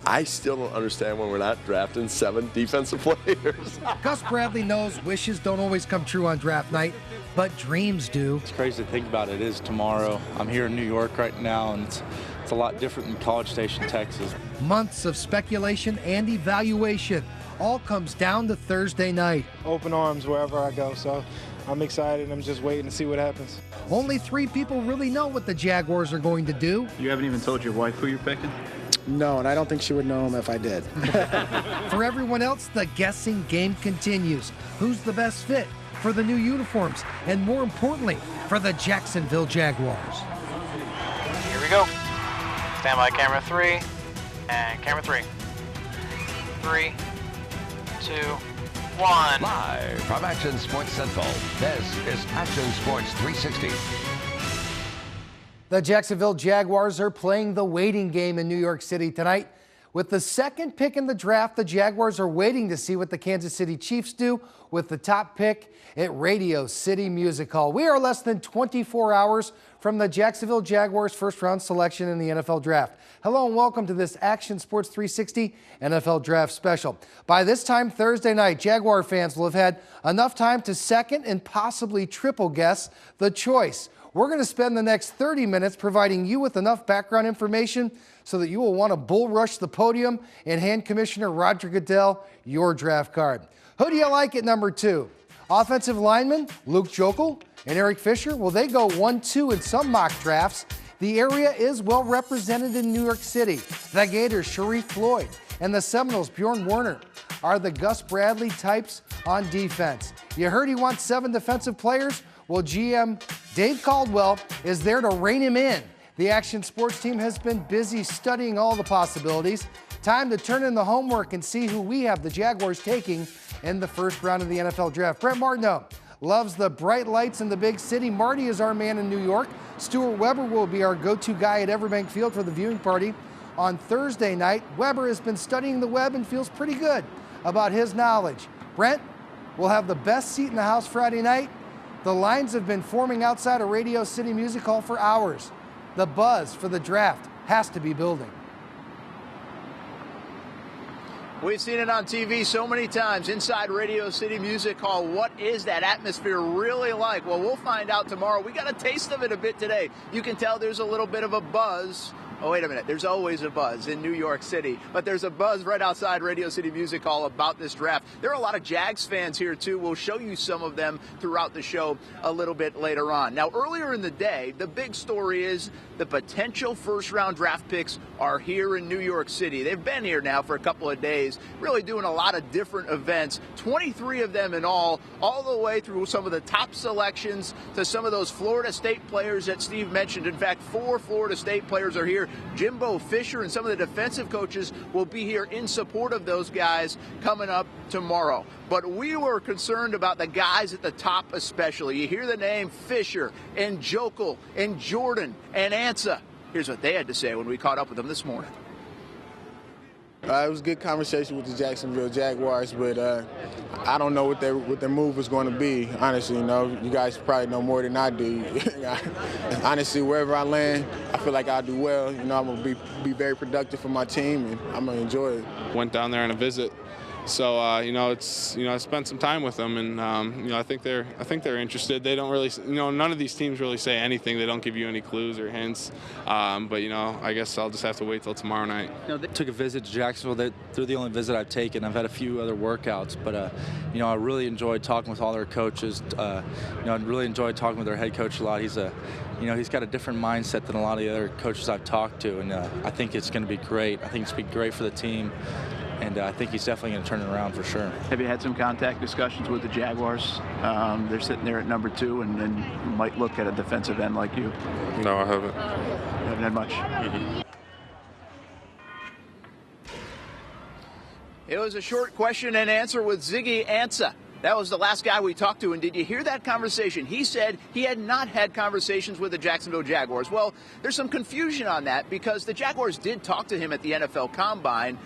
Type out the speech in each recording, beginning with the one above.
I still don't understand when we're not drafting 7 defensive players. Gus Bradley knows wishes don't always come true on draft night, but dreams do. It's crazy to think about. It is tomorrow. I'm here in New York right now, and it's a lot different than College Station, Texas. Months of speculation and evaluation all comes down to Thursday night. Open arms wherever I go, so I'm excited. I'm just waiting to see what happens. Only 3 people really know what the Jaguars are going to do. You haven't even told your wife who you're picking? No, and I don't think she would know him if I did. For everyone else, the guessing game continues. Who's the best fit for the new uniforms, and more importantly, for the Jacksonville Jaguars? Here we go. Stand by camera 3, and camera 3. 3, 2, 1. Live from Action Sports Central, this is Action Sports 360. The Jacksonville Jaguars are playing the waiting game in New York City tonight. With the 2nd pick in the draft, the Jaguars are waiting to see what the Kansas City Chiefs do with the top pick at Radio City Music Hall. We are less than 24 hours from the Jacksonville Jaguars' first-round selection in the NFL Draft. Hello and welcome to this Action Sports 360 NFL Draft Special. By this time Thursday night, Jaguar fans will have had enough time to second and possibly triple guess the choice. We're going to spend the next 30 minutes providing you with enough background information so that you will want to bull rush the podium and hand Commissioner Roger Goodell your draft card. Who do you like at number 2? Offensive lineman Luke Joeckel and Eric Fisher? Well, they go 1-2 in some mock drafts. The area is well represented in New York City. The Gators' Sharif Floyd and the Seminoles' Bjorn Werner are the Gus Bradley types on defense. You heard he wants 7 defensive players? Well, GM Dave Caldwell is there to rein him in. The Action Sports team has been busy studying all the possibilities. Time to turn in the homework and see who we have the Jaguars taking in the first round of the NFL Draft. Brent Martineau loves the bright lights in the big city. Marty is our man in New York. Stuart Weber will be our go-to guy at Everbank Field for the viewing party on Thursday night. Weber has been studying the web and feels pretty good about his knowledge. Brent will have the best seat in the house Friday night. The lines have been forming outside of Radio City Music Hall for hours. The buzz for the draft has to be building. We've seen it on TV so many times inside Radio City Music Hall. What is that atmosphere really like? Well, we'll find out tomorrow. We got a taste of it a bit today. You can tell there's a little bit of a buzz. Oh, wait a minute. There's always a buzz in New York City, but there's a buzz right outside Radio City Music Hall about this draft. There are a lot of Jags fans here, too. We'll show you some of them throughout the show a little bit later on. Now, earlier in the day, the big story is the potential first-round draft picks are here in New York City. They've been here now for a couple of days, really doing a lot of different events, 23 of them in all the way through some of the top selections to some of those Florida State players that Steve mentioned. In fact, 4 Florida State players are here. Jimbo Fisher and some of the defensive coaches will be here in support of those guys coming up tomorrow. But we were concerned about the guys at the top especially. You hear the name Fisher and Joeckel and Jordan and Ansa. Here's what they had to say when we caught up with them this morning. It was a good conversation with the Jacksonville Jaguars, but I don't know what their move was going to be, honestly. You know, you guys probably know more than I do. Honestly, wherever I land, I feel like I'll do well. You know, I'm going to be very productive for my team, and I'm going to enjoy it. Went down there on a visit. So I spent some time with them, and I think they're interested. They don't really, none of these teams really say anything. They don't give you any clues or hints. But I guess I'll just have to wait till tomorrow night. They took a visit to Jacksonville. They're the only visit I've taken. I've had a few other workouts, but I really enjoyed talking with all their coaches. I really enjoyed talking with their head coach a lot. He's got a different mindset than a lot of the other coaches I've talked to, and I think it's going to be great. I think it's going to be great for the team. And I think he's definitely going to turn it around for sure. Have you had some contact discussions with the Jaguars? They're sitting there at number 2 and then might look at a defensive end like you. No, I haven't. You haven't had much? Mm-hmm. It was a short question and answer with Ziggy Ansah. That was the last guy we talked to, and did you hear that conversation? He said he had not had conversations with the Jacksonville Jaguars. Well, there's some confusion on that because the Jaguars did talk to him at the NFL Combine,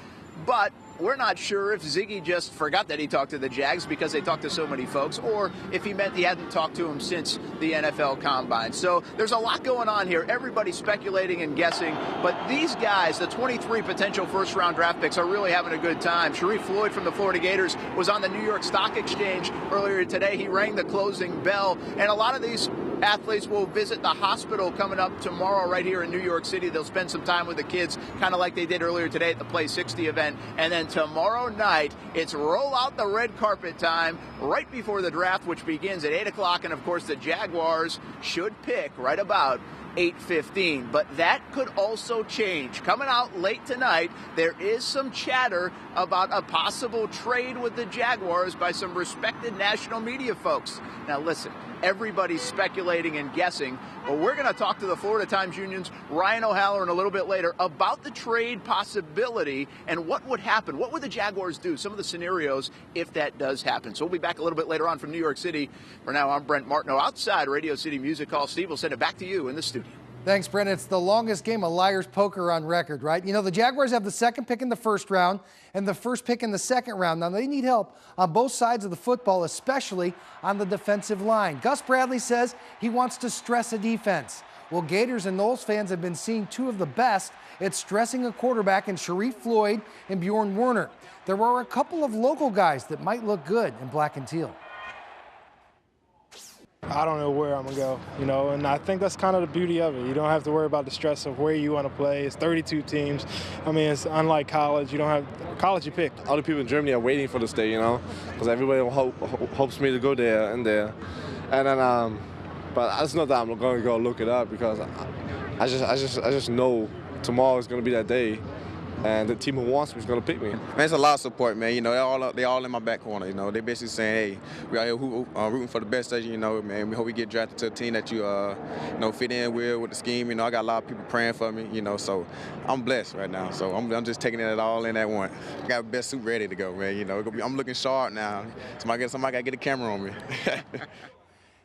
but we're not sure if Ziggy just forgot that he talked to the Jags because they talked to so many folks, or if he meant he hadn't talked to him since the NFL Combine. So there's a lot going on here. Everybody's speculating and guessing, but these guys, the 23 potential first-round draft picks, are really having a good time. Sharif Floyd from the Florida Gators was on the New York Stock Exchange earlier today. He rang the closing bell, and a lot of these athletes will visit the hospital coming up tomorrow right here in New York City. They'll spend some time with the kids, kind of like they did earlier today at the Play 60 event. And then tomorrow night, it's roll out the red carpet time right before the draft, which begins at 8 o'clock. And, of course, the Jaguars should pick right about 8:15, but that could also change. Coming out late tonight, there is some chatter about a possible trade with the Jaguars by some respected national media folks. Now listen, everybody's speculating and guessing, but we're going to talk to the Florida Times Union's Ryan O'Halloran a little bit later about the trade possibility and what would happen. What would the Jaguars do? Some of the scenarios if that does happen. So we'll be back a little bit later on from New York City. For now, I'm Brent Martineau outside Radio City Music Hall. Steve will send it back to you in the studio. Thanks, Brent. It's the longest game of Liar's Poker on record, right? You know, the Jaguars have the second pick in the first round and the first pick in the second round. Now, they need help on both sides of the football, especially on the defensive line. Gus Bradley says he wants to stress a defense. Well, Gators and Knowles fans have been seeing two of the best at stressing a quarterback in Sharif Floyd and Bjorn Werner. There are a couple of local guys that might look good in black and teal. I don't know where I'm going to go, you know, and I think that's kind of the beauty of it. You don't have to worry about the stress of where you want to play. It's 32 teams. I mean, it's unlike college. You don't have – college you pick. All the people in Germany are waiting for this day, you know, because everybody hopes me to go there and there. And then, but it's not that I'm going to go look it up because I just know tomorrow is going to be that day. And the team who wants me is going to pick me. Man, it's a lot of support, man. You know, they all in my back corner. You know, they basically saying, hey, we out here rooting for the best of you. You know, man. We hope we get drafted to a team that you, fit in with the scheme. You know, I got a lot of people praying for me. You know, so I'm blessed right now. So I'm just taking it all in at once. I got the best suit ready to go, man. You know, I'm looking sharp now. Somebody got to get a camera on me.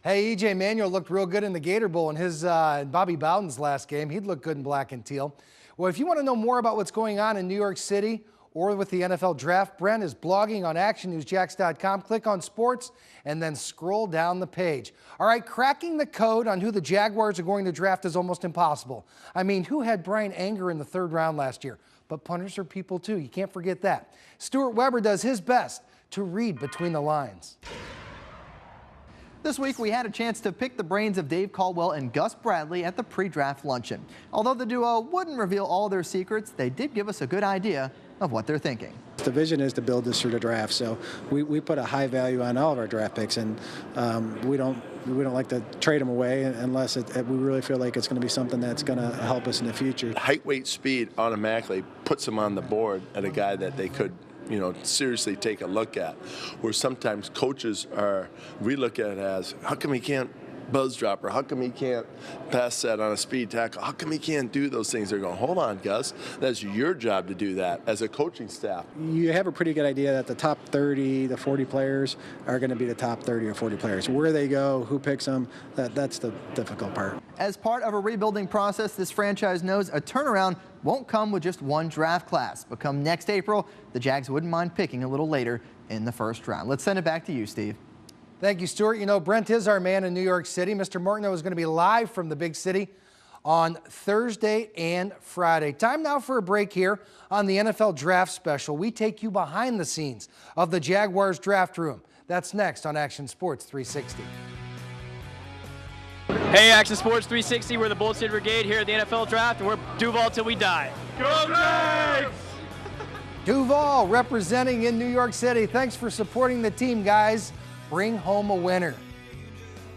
Hey, E.J. Manuel looked real good in the Gator Bowl in his Bobby Bowden's last game. He'd look good in black and teal. Well, if you want to know more about what's going on in New York City or with the NFL Draft, Brent is blogging on actionnewsjax.com. Click on sports and then scroll down the page. All right, cracking the code on who the Jaguars are going to draft is almost impossible. I mean, who had Brian Anger in the third round last year? But punters are people too. You can't forget that. Stuart Weber does his best to read between the lines. This week, we had a chance to pick the brains of Dave Caldwell and Gus Bradley at the pre-draft luncheon. Although the duo wouldn't reveal all their secrets, they did give us a good idea of what they're thinking. The vision is to build this through the draft, so we put a high value on all of our draft picks, and we don't like to trade them away unless we really feel like it's going to be something that's going to help us in the future. Height, weight, speed automatically puts them on the board at a guy that they could seriously take a look at, where sometimes coaches we look at it as, how come he can't buzz dropper? How come he can't pass set on a speed tackle? How come he can't do those things? They're going, hold on, Gus. That's your job to do that as a coaching staff. You have a pretty good idea that the top 30, the 40 players are going to be the top 30 or 40 players. Where they go, who picks them, that's the difficult part. As part of a rebuilding process, this franchise knows a turnaround won't come with just one draft class. But come next April, the Jags wouldn't mind picking a little later in the first round. Let's send it back to you, Steve. Thank you, Stuart. You know, Brent is our man in New York City. Mr. Martineau is going to be live from the big city on Thursday and Friday. Time now for a break here on the NFL Draft Special. We take you behind the scenes of the Jaguars draft room. That's next on Action Sports 360. Hey, Action Sports 360. We're the Bold City Brigade here at the NFL Draft, and we're Duval till we die. Go Jags! Duval representing in New York City. Thanks for supporting the team, guys. Bring home a winner.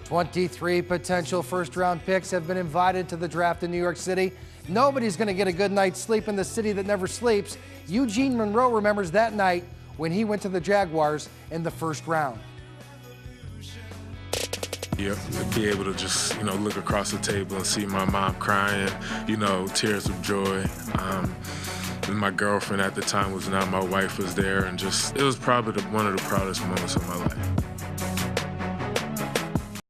23 potential first-round picks have been invited to the draft in New York City. Nobody's going to get a good night's sleep in the city that never sleeps. Eugene Monroe remembers that night when he went to the Jaguars in the first round. Yeah, to be able to just, look across the table and see my mom crying, tears of joy. And my girlfriend at the time was now my wife was there, and it was probably one of the proudest moments of my life.